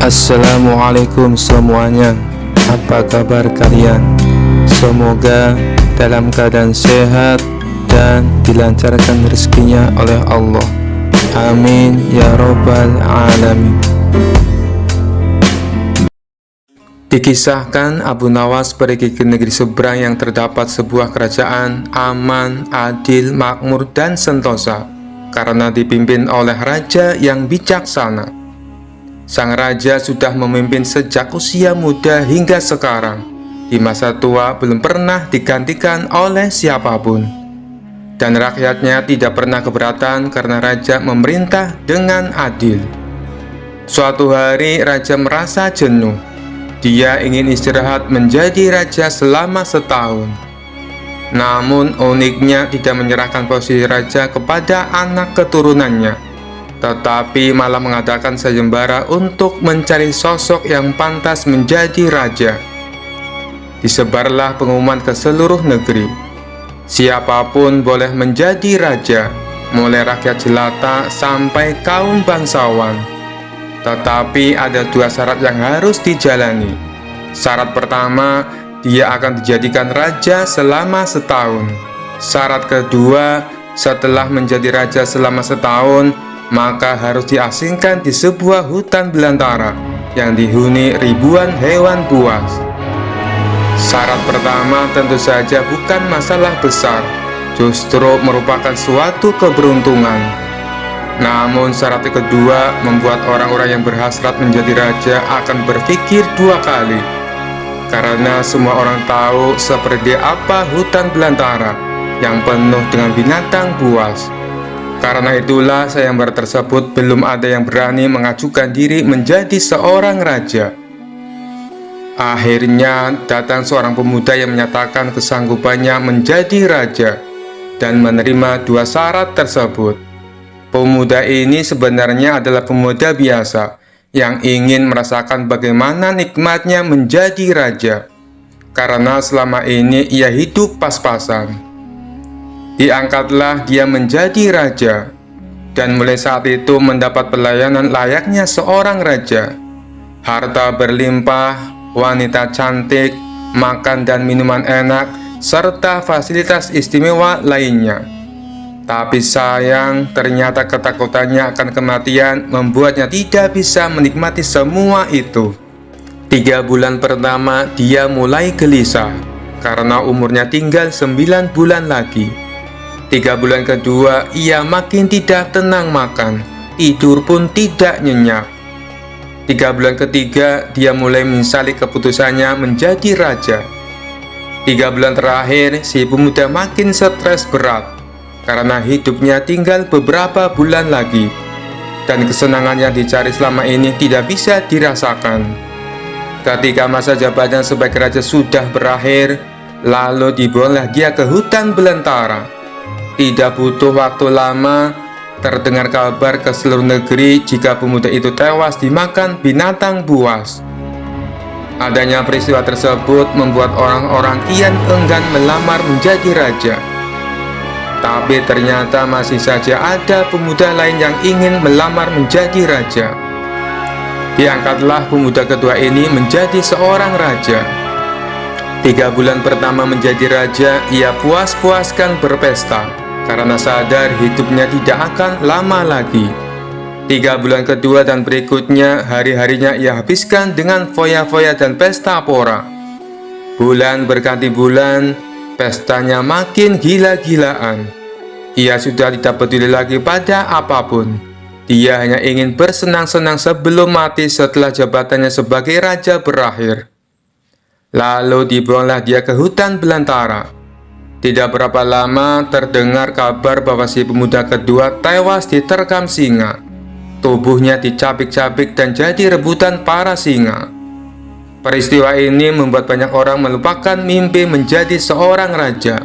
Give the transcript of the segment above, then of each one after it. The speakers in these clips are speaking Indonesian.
Assalamualaikum semuanya. Apa kabar kalian? Semoga dalam keadaan sehat dan dilancarkan rezekinya oleh Allah. Amin ya robbal alamin. Dikisahkan Abu Nawas pergi ke negeri seberang yang terdapat sebuah kerajaan aman, adil, makmur, dan sentosa karena dipimpin oleh raja yang bijaksana. Sang raja sudah memimpin sejak usia muda hingga sekarang. Di masa tua belum pernah digantikan oleh siapapun. Dan rakyatnya tidak pernah keberatan karena raja memerintah dengan adil. Suatu hari raja merasa jenuh. Dia ingin istirahat menjadi raja selama setahun. Namun uniknya tidak menyerahkan posisi raja kepada anak keturunannya, tetapi malah mengadakan sayembara untuk mencari sosok yang pantas menjadi raja. Disebarlah pengumuman ke seluruh negeri. Siapapun boleh menjadi raja, mulai rakyat jelata sampai kaum bangsawan. Tetapi ada dua syarat yang harus dijalani. Syarat pertama, dia akan dijadikan raja selama setahun. Syarat kedua, setelah menjadi raja selama setahun, maka harus diasingkan di sebuah hutan belantara yang dihuni ribuan hewan buas. Syarat pertama tentu saja bukan masalah besar, justru merupakan suatu keberuntungan. Namun syarat kedua membuat orang-orang yang berhasrat menjadi raja akan berpikir dua kali, karena semua orang tahu seperti apa hutan belantara yang penuh dengan binatang buas. Karena itulah sayembara tersebut belum ada yang berani mengajukan diri menjadi seorang raja. Akhirnya datang seorang pemuda yang menyatakan kesanggupannya menjadi raja dan menerima dua syarat tersebut. Pemuda ini sebenarnya adalah pemuda biasa yang ingin merasakan bagaimana nikmatnya menjadi raja, karena selama ini ia hidup pas-pasan. Diangkatlah dia menjadi raja, dan mulai saat itu mendapat pelayanan layaknya seorang raja. Harta berlimpah, wanita cantik, makan dan minuman enak, serta fasilitas istimewa lainnya. Tapi sayang, ternyata ketakutannya akan kematian membuatnya tidak bisa menikmati semua itu. 3 bulan pertama dia mulai gelisah, karena umurnya tinggal 9 bulan lagi. 3 bulan kedua, ia makin tidak tenang makan, tidur pun tidak nyenyak. 3 bulan ketiga, dia mulai menyesali keputusannya menjadi raja. 3 bulan terakhir, si pemuda makin stres berat, karena hidupnya tinggal beberapa bulan lagi, dan kesenangan yang dicari selama ini tidak bisa dirasakan. Ketika masa jabatan sebagai raja sudah berakhir, lalu dibawalah dia ke hutan belantara. Tidak butuh waktu lama, terdengar kabar ke seluruh negeri jika pemuda itu tewas dimakan binatang buas. Adanya peristiwa tersebut membuat orang-orang kian enggan melamar menjadi raja. Tapi ternyata masih saja ada pemuda lain yang ingin melamar menjadi raja. Diangkatlah pemuda kedua ini menjadi seorang raja. 3 bulan pertama menjadi raja, ia puas-puaskan berpesta, karena sadar hidupnya tidak akan lama lagi. 3 bulan kedua dan berikutnya, hari-harinya ia habiskan dengan foya-foya dan pesta pora. Bulan berganti bulan, pestanya makin gila-gilaan. Ia sudah tidak peduli lagi pada apapun. Dia hanya ingin bersenang-senang sebelum mati setelah jabatannya sebagai raja berakhir. Lalu dibuanglah dia ke hutan belantara. Tidak berapa lama terdengar kabar bahwa si pemuda kedua tewas diterkam singa. Tubuhnya dicabik-cabik dan jadi rebutan para singa. Peristiwa ini membuat banyak orang melupakan mimpi menjadi seorang raja.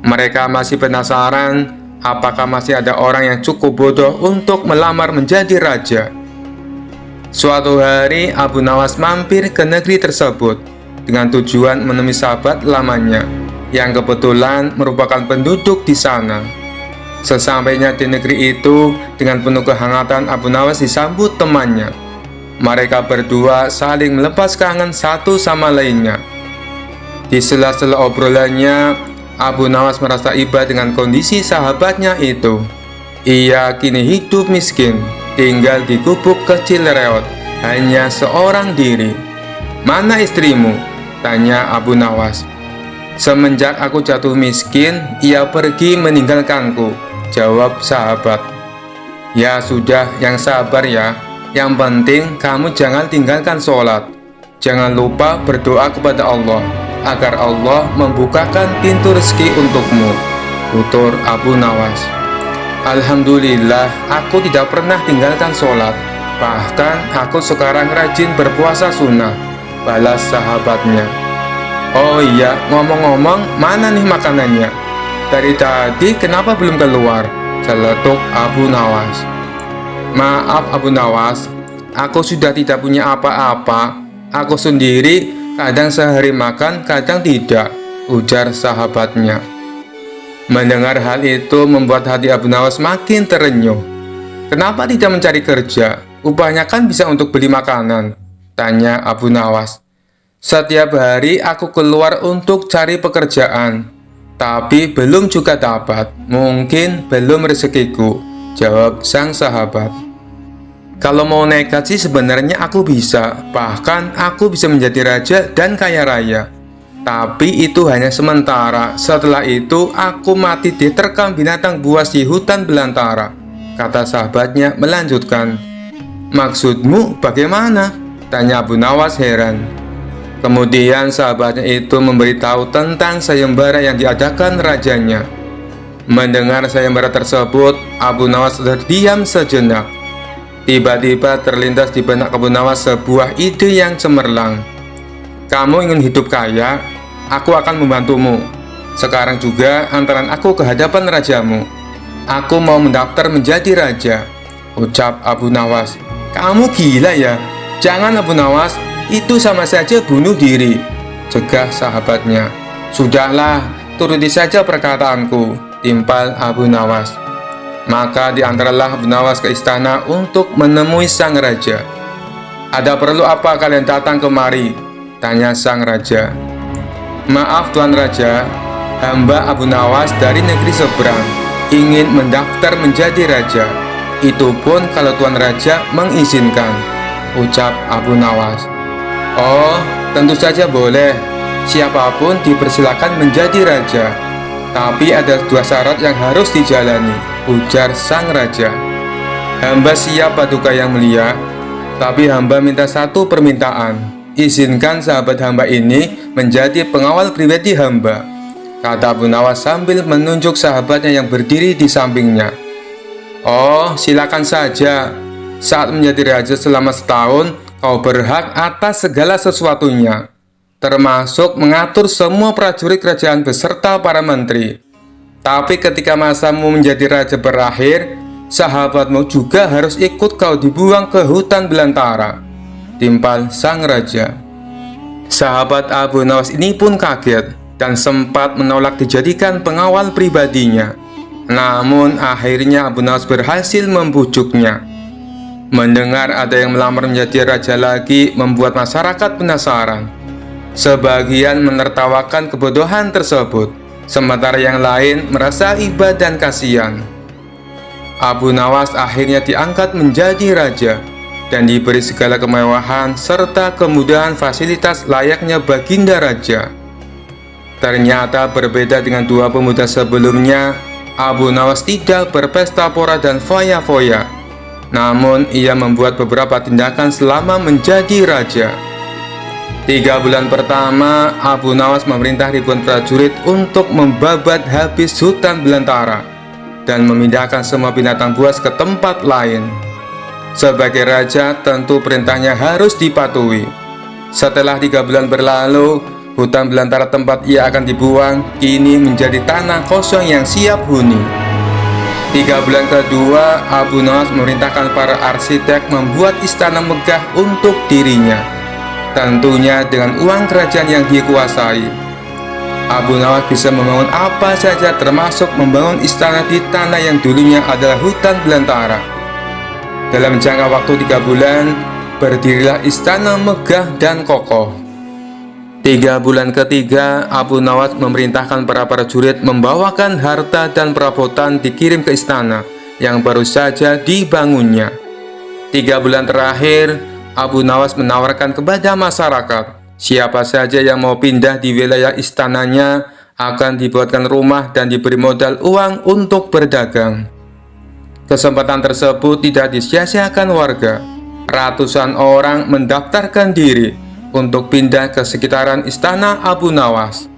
Mereka masih penasaran apakah masih ada orang yang cukup bodoh untuk melamar menjadi raja. Suatu hari Abu Nawas mampir ke negeri tersebut dengan tujuan menemui sahabat lamanya yang kebetulan merupakan penduduk di sana. Sesampainya di negeri itu, dengan penuh kehangatan Abu Nawas disambut temannya. Mereka berdua saling melepas kangen satu sama lainnya. Di sela-sela obrolannya, Abu Nawas merasa iba dengan kondisi sahabatnya itu. Ia kini hidup miskin, tinggal di gubuk kecil reot, hanya seorang diri. "Mana istrimu?" tanya Abu Nawas. "Semenjak aku jatuh miskin, ia pergi meninggalkanku," jawab sahabat. "Ya sudah, yang sabar ya. Yang penting kamu jangan tinggalkan sholat. Jangan lupa berdoa kepada Allah agar Allah membukakan pintu rezeki untukmu," tutur Abu Nawas. "Alhamdulillah, aku tidak pernah tinggalkan sholat. Bahkan aku sekarang rajin berpuasa sunnah," balas sahabatnya. "Oh iya, ngomong-ngomong, mana nih makanannya? Dari tadi kenapa belum keluar?" celetuk Abu Nawas. "Maaf Abu Nawas, aku sudah tidak punya apa-apa. Aku sendiri kadang sehari makan, kadang tidak," ujar sahabatnya. Mendengar hal itu membuat hati Abu Nawas makin terenyuh. "Kenapa tidak mencari kerja? Upahnya kan bisa untuk beli makanan," tanya Abu Nawas. "Setiap hari aku keluar untuk cari pekerjaan, tapi belum juga dapat. Mungkin belum rezekiku," jawab sang sahabat. "Kalau mau nekat sih sebenarnya aku bisa. Bahkan aku bisa menjadi raja dan kaya raya. Tapi itu hanya sementara. Setelah itu aku mati diterkam binatang buas di hutan belantara," kata sahabatnya melanjutkan. "Maksudmu bagaimana?" tanya Abu Nawas heran. Kemudian sahabatnya itu memberitahu tentang sayembara yang diadakan rajanya. Mendengar sayembara tersebut, Abu Nawas terdiam sejenak. Tiba-tiba terlintas di benak Abu Nawas sebuah ide yang cemerlang. "Kamu ingin hidup kaya? Aku akan membantumu. Sekarang juga antaran aku ke hadapan rajamu. Aku mau mendaftar menjadi raja," ucap Abu Nawas. "Kamu gila ya? Jangan Abu Nawas, itu sama saja bunuh diri," cegah sahabatnya. "Sudahlah, turuti saja perkataanku," timpal Abu Nawas. Maka diantaralah Abu Nawas ke istana untuk menemui sang raja. "Ada perlu apa kalian datang kemari?" tanya sang raja. "Maaf Tuan Raja, hamba Abu Nawas dari negeri seberang ingin mendaftar menjadi raja. Itu pun kalau Tuan Raja mengizinkan," ucap Abu Nawas. "Oh, tentu saja boleh. Siapapun dipersilakan menjadi raja. Tapi ada 2 syarat yang harus dijalani," ujar sang raja. "Hamba siap Paduka Yang Mulia, tapi hamba minta satu permintaan. Izinkan sahabat hamba ini menjadi pengawal pribadi hamba," kata Abu Nawas sambil menunjuk sahabatnya yang berdiri di sampingnya. "Oh, silakan saja. Saat menjadi raja selama setahun, kau berhak atas segala sesuatunya, termasuk mengatur semua prajurit kerajaan beserta para menteri. Tapi ketika masamu menjadi raja berakhir, sahabatmu juga harus ikut kau dibuang ke hutan belantara," timpal sang raja. Sahabat Abu Nawas ini pun kaget dan sempat menolak dijadikan pengawal pribadinya. Namun akhirnya Abu Nawas berhasil membujuknya. Mendengar ada yang melamar menjadi raja lagi membuat masyarakat penasaran. Sebagian menertawakan kebodohan tersebut, sementara yang lain merasa iba dan kasihan. Abu Nawas akhirnya diangkat menjadi raja dan diberi segala kemewahan serta kemudahan fasilitas layaknya baginda raja. Ternyata berbeda dengan 2 pemuda sebelumnya, Abu Nawas tidak berpesta pora dan foya-foya. Namun ia membuat beberapa tindakan selama menjadi raja. 3 bulan pertama, Abu Nawas memerintah ribuan prajurit untuk membabat habis hutan belantara dan memindahkan semua binatang buas ke tempat lain. Sebagai raja, tentu perintahnya harus dipatuhi. Setelah 3 bulan berlalu, hutan belantara tempat ia akan dibuang kini menjadi tanah kosong yang siap huni. 3 bulan kedua, Abu Nawas memerintahkan para arsitek membuat istana megah untuk dirinya, tentunya dengan uang kerajaan yang dikuasai. Abu Nawas bisa membangun apa saja, termasuk membangun istana di tanah yang dulunya adalah hutan belantara. Dalam jangka waktu 3 bulan, berdirilah istana megah dan kokoh. 3 bulan ketiga, Abu Nawas memerintahkan para prajurit membawakan harta dan perabotan dikirim ke istana yang baru saja dibangunnya. 3 bulan terakhir, Abu Nawas menawarkan kepada masyarakat, siapa saja yang mau pindah di wilayah istananya akan dibuatkan rumah dan diberi modal uang untuk berdagang. Kesempatan tersebut tidak disia-siakan warga. Ratusan orang mendaftarkan diri untuk pindah ke sekitaran istana Abu Nawas.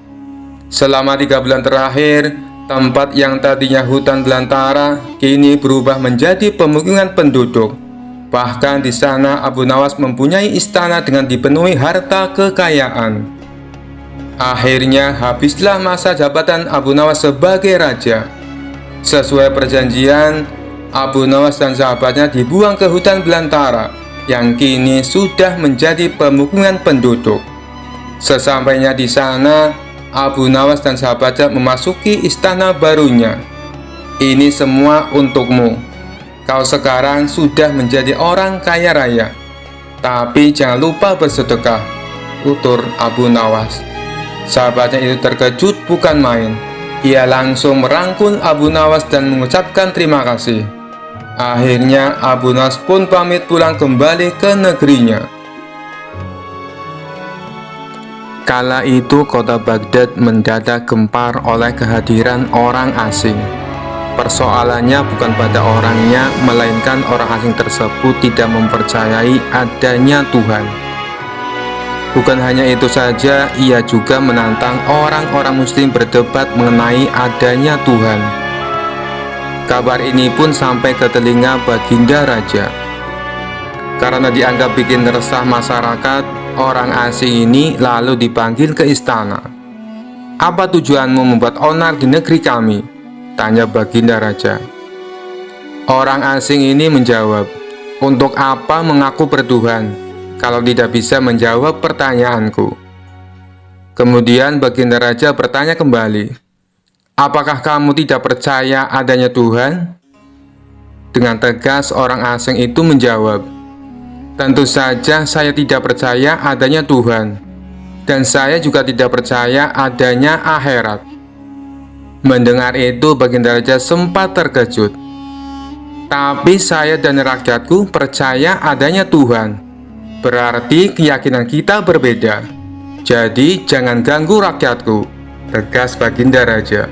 Selama 3 bulan terakhir, tempat yang tadinya hutan belantara kini berubah menjadi pemukiman penduduk. Bahkan di sana Abu Nawas mempunyai istana dengan dipenuhi harta kekayaan. Akhirnya habislah masa jabatan Abu Nawas sebagai raja. Sesuai perjanjian, Abu Nawas dan sahabatnya dibuang ke hutan belantara yang kini sudah menjadi pemukiman penduduk. Sesampainya di sana, Abu Nawas dan sahabatnya memasuki istana barunya. Ini semua untukmu. Kau sekarang sudah menjadi orang kaya raya. Tapi jangan lupa bersedekah, tutur Abu Nawas. Sahabatnya itu terkejut bukan main. Ia langsung merangkul Abu Nawas dan mengucapkan terima kasih. Akhirnya Abu Nawas pun pamit pulang kembali ke negerinya. Kala itu kota Baghdad mendadak gempar oleh kehadiran orang asing. Persoalannya bukan pada orangnya, melainkan orang asing tersebut tidak mempercayai adanya Tuhan. Bukan hanya itu saja, ia juga menantang orang-orang muslim berdebat mengenai adanya Tuhan. Kabar ini pun sampai ke telinga Baginda Raja. Karena dianggap bikin resah masyarakat, orang asing ini lalu dipanggil ke istana. "Apa tujuanmu membuat onar di negeri kami?" tanya Baginda Raja. Orang asing ini menjawab, "Untuk apa mengaku bertuhan kalau tidak bisa menjawab pertanyaanku?" Kemudian Baginda Raja bertanya kembali, "Apakah kamu tidak percaya adanya Tuhan?" Dengan tegas orang asing itu menjawab, "Tentu saja saya tidak percaya adanya Tuhan, dan saya juga tidak percaya adanya akhirat." Mendengar itu Baginda Raja sempat terkejut. "Tapi saya dan rakyatku percaya adanya Tuhan. Berarti keyakinan kita berbeda. Jadi jangan ganggu rakyatku," tegas Baginda Raja.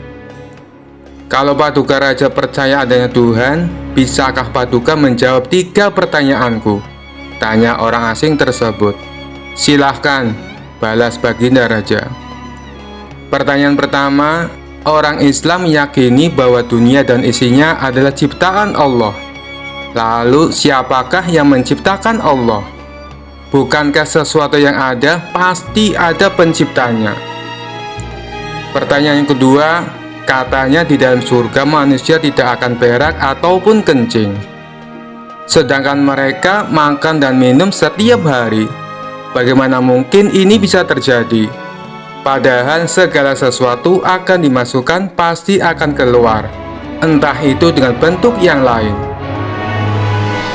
"Kalau Paduka Raja percaya adanya Tuhan, bisakah Paduka menjawab 3 pertanyaanku?" tanya orang asing tersebut. "Silahkan," balas Baginda Raja. Pertanyaan pertama, orang Islam meyakini bahwa dunia dan isinya adalah ciptaan Allah. Lalu siapakah yang menciptakan Allah? Bukankah sesuatu yang ada pasti ada penciptanya? Pertanyaan yang kedua, katanya di dalam surga manusia tidak akan berak ataupun kencing. Sedangkan mereka makan dan minum setiap hari. Bagaimana mungkin ini bisa terjadi? Padahal segala sesuatu akan dimasukkan pasti akan keluar, entah itu dengan bentuk yang lain.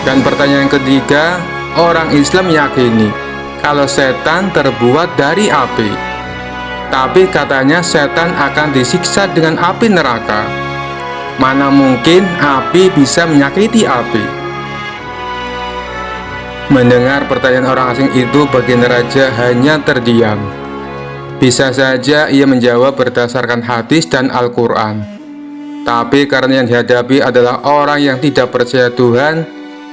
Dan pertanyaan ketiga, orang Islam meyakini kalau setan terbuat dari api. Tapi katanya setan akan disiksa dengan api neraka. Mana mungkin api bisa menyakiti api? Mendengar pertanyaan orang asing itu, Baginda Raja hanya terdiam. Bisa saja ia menjawab berdasarkan hadis dan Al-Quran. Tapi karena yang dihadapi adalah orang yang tidak percaya Tuhan,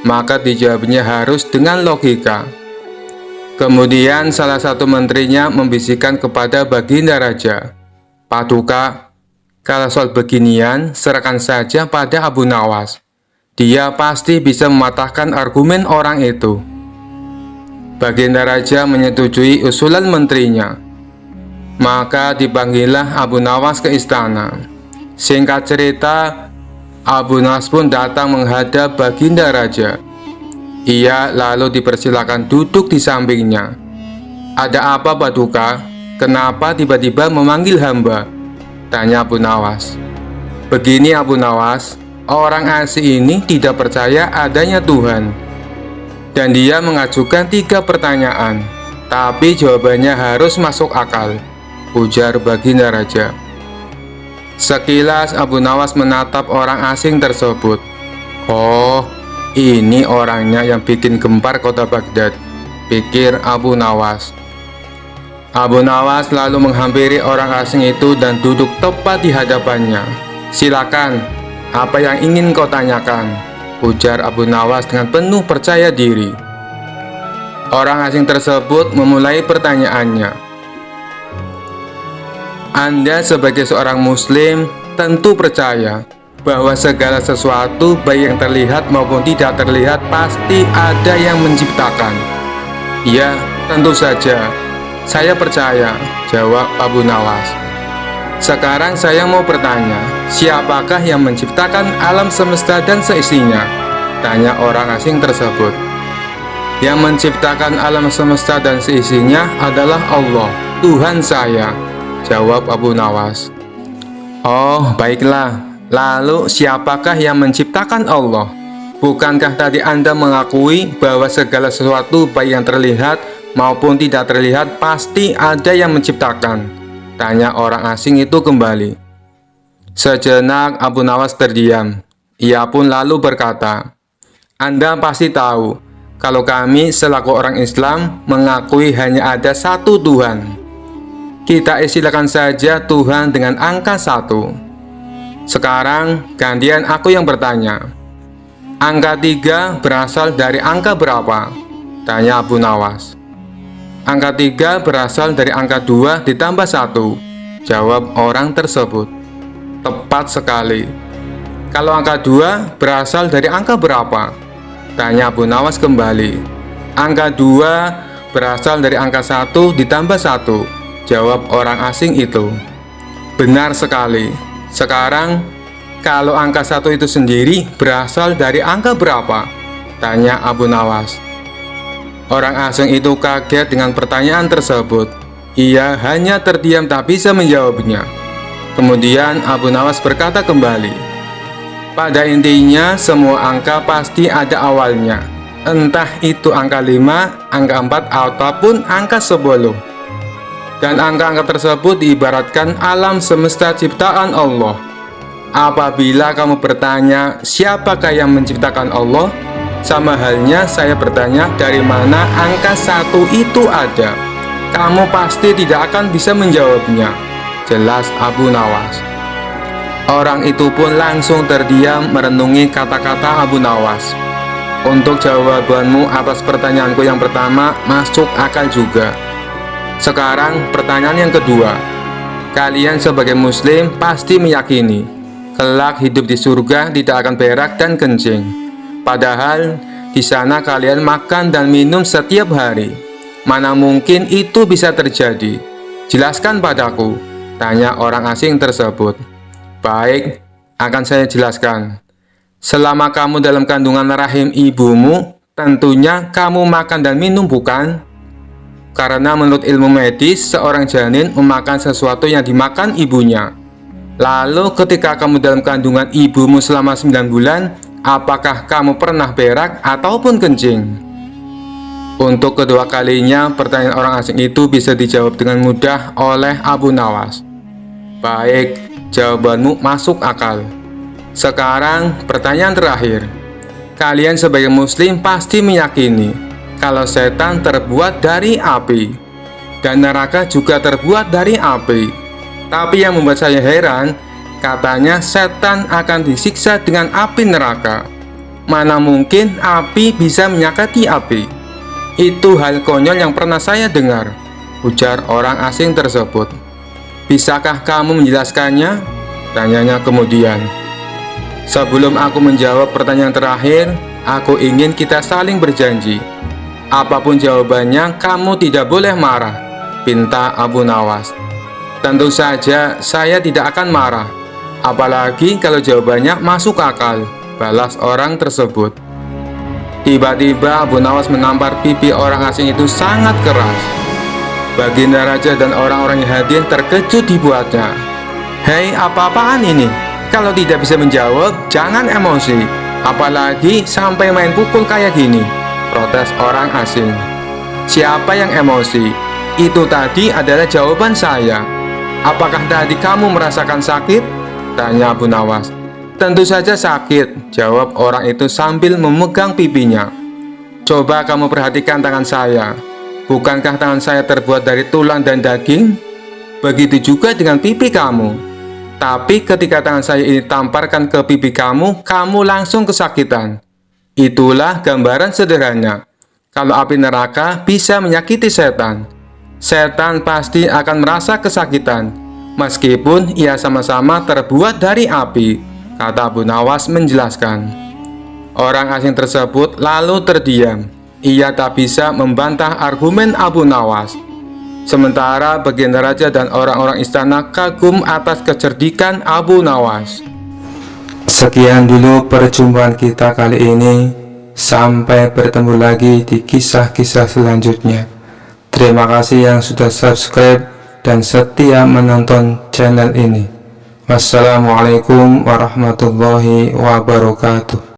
maka dijawabnya harus dengan logika. Kemudian salah satu menterinya membisikkan kepada Baginda Raja, "Paduka, kalau soal beginian serahkan saja pada Abu Nawas. Dia pasti bisa mematahkan argumen orang itu." Baginda Raja menyetujui usulan menterinya. Maka dipanggillah Abu Nawas ke istana. Singkat cerita, Abu Nawas pun datang menghadap Baginda Raja. Ia lalu dipersilakan duduk di sampingnya. "Ada apa, Paduka? Kenapa tiba-tiba memanggil hamba?" tanya Abu Nawas. "Begini Abu Nawas, orang asing ini tidak percaya adanya Tuhan. dan dia mengajukan 3 pertanyaan, tapi jawabannya harus masuk akal, ujar baginda raja. Sekilas Abu Nawas menatap orang asing tersebut. Oh, ini orangnya yang bikin gempar kota Baghdad, pikir Abu Nawas. Abu Nawas lalu menghampiri orang asing itu dan duduk tepat di hadapannya. Silakan, apa yang ingin kau tanyakan? Ujar Abu Nawas dengan penuh percaya diri. Orang asing tersebut memulai pertanyaannya. Anda sebagai seorang muslim tentu percaya bahwa segala sesuatu baik yang terlihat maupun tidak terlihat pasti ada yang menciptakan. Ya, tentu saja. Saya percaya, jawab Abu Nawas. Sekarang saya mau bertanya, siapakah yang menciptakan alam semesta dan seisinya? Tanya orang asing tersebut. Yang menciptakan alam semesta dan seisinya adalah Allah, Tuhan saya, jawab Abu Nawas. Oh, baiklah. Lalu siapakah yang menciptakan Allah? Bukankah tadi Anda mengakui bahwa segala sesuatu baik yang terlihat maupun tidak terlihat pasti ada yang menciptakan? Tanya orang asing itu kembali. Sejenak Abu Nawas terdiam. Ia pun lalu berkata, Anda pasti tahu kalau kami selaku orang Islam mengakui hanya ada satu Tuhan. Kita istilahkan saja Tuhan dengan angka 1. Sekarang gantian aku yang bertanya. Angka 3 berasal dari angka berapa? Tanya Abu Nawas. Angka 3 berasal dari angka 2 ditambah 1, jawab orang tersebut. Tepat sekali. Kalau angka 2 berasal dari angka berapa? Tanya Abu Nawas kembali. Angka 2 berasal dari angka 1 ditambah 1, jawab orang asing itu. Benar sekali. Sekarang, kalau angka 1 itu sendiri berasal dari angka berapa? Tanya Abu Nawas. Orang asing itu kaget dengan pertanyaan tersebut. Ia hanya terdiam tak bisa menjawabnya. Kemudian Abu Nawas berkata kembali, pada intinya semua angka pasti ada awalnya. Entah itu angka 5, angka 4, ataupun angka 10. Dan angka-angka tersebut diibaratkan alam semesta ciptaan Allah. Apabila kamu bertanya, siapakah yang menciptakan Allah? Sama halnya saya bertanya dari mana angka 1 itu ada. Kamu pasti tidak akan bisa menjawabnya, jelas Abu Nawas. Orang itu pun langsung terdiam merenungi kata-kata Abu Nawas. Untuk jawabanmu atas pertanyaanku yang pertama masuk akal juga. Sekarang pertanyaan yang kedua. Kalian sebagai muslim pasti meyakini kelak hidup di surga tidak akan berak dan kencing. Padahal di sana kalian makan dan minum setiap hari. Mana mungkin itu bisa terjadi? Jelaskan padaku, tanya orang asing tersebut. Baik, akan saya jelaskan. Selama kamu dalam kandungan rahim ibumu, tentunya kamu makan dan minum, bukan? Karena menurut ilmu medis, seorang janin memakan sesuatu yang dimakan ibunya. Lalu ketika kamu dalam kandungan ibumu selama 9 bulan, apakah kamu pernah berak ataupun kencing? Untuk kedua kalinya, pertanyaan orang asing itu bisa dijawab dengan mudah oleh Abu Nawas. Baik, jawabanmu masuk akal. Sekarang pertanyaan terakhir. Kalian sebagai muslim pasti meyakini kalau setan terbuat dari api dan neraka juga terbuat dari api. Tapi yang membuat saya heran, katanya setan akan disiksa dengan api neraka. Mana mungkin api bisa menyakiti api? Itu hal konyol yang pernah saya dengar, ujar orang asing tersebut. Bisakah kamu menjelaskannya? Tanyanya kemudian. Sebelum aku menjawab pertanyaan terakhir, aku ingin kita saling berjanji. Apapun jawabannya, kamu tidak boleh marah, pinta Abu Nawas. Tentu saja saya tidak akan marah. Apalagi kalau jawabannya masuk akal, balas orang tersebut. Tiba-tiba Abu Nawas menampar pipi orang asing itu sangat keras. Baginda raja dan orang-orang yang hadir terkejut dibuatnya. Hei, apa-apaan ini? Kalau tidak bisa menjawab, jangan emosi. Apalagi sampai main pukul kayak gini. protes orang asing. Siapa yang emosi? Itu tadi adalah jawaban saya. Apakah tadi kamu merasakan sakit? Tanya Abu Nawas. Tentu saja sakit, jawab orang itu sambil memegang pipinya. Coba kamu perhatikan tangan saya. Bukankah tangan saya terbuat dari tulang dan daging? Begitu juga dengan pipi kamu. Tapi ketika tangan saya ini tamparkan ke pipi kamu, kamu langsung kesakitan. Itulah gambaran sederhana. Kalau api neraka bisa menyakiti setan, setan pasti akan merasa kesakitan, meskipun ia sama-sama terbuat dari api, kata Abu Nawas menjelaskan. Orang asing tersebut lalu terdiam. Ia tak bisa membantah argumen Abu Nawas. Sementara baginda raja dan orang-orang istana kagum atas kecerdikan Abu Nawas. Sekian dulu perjumpaan kita kali ini. Sampai bertemu lagi di kisah-kisah selanjutnya. Terima kasih yang sudah subscribe dan setia menonton channel ini. Wassalamualaikum warahmatullahi wabarakatuh.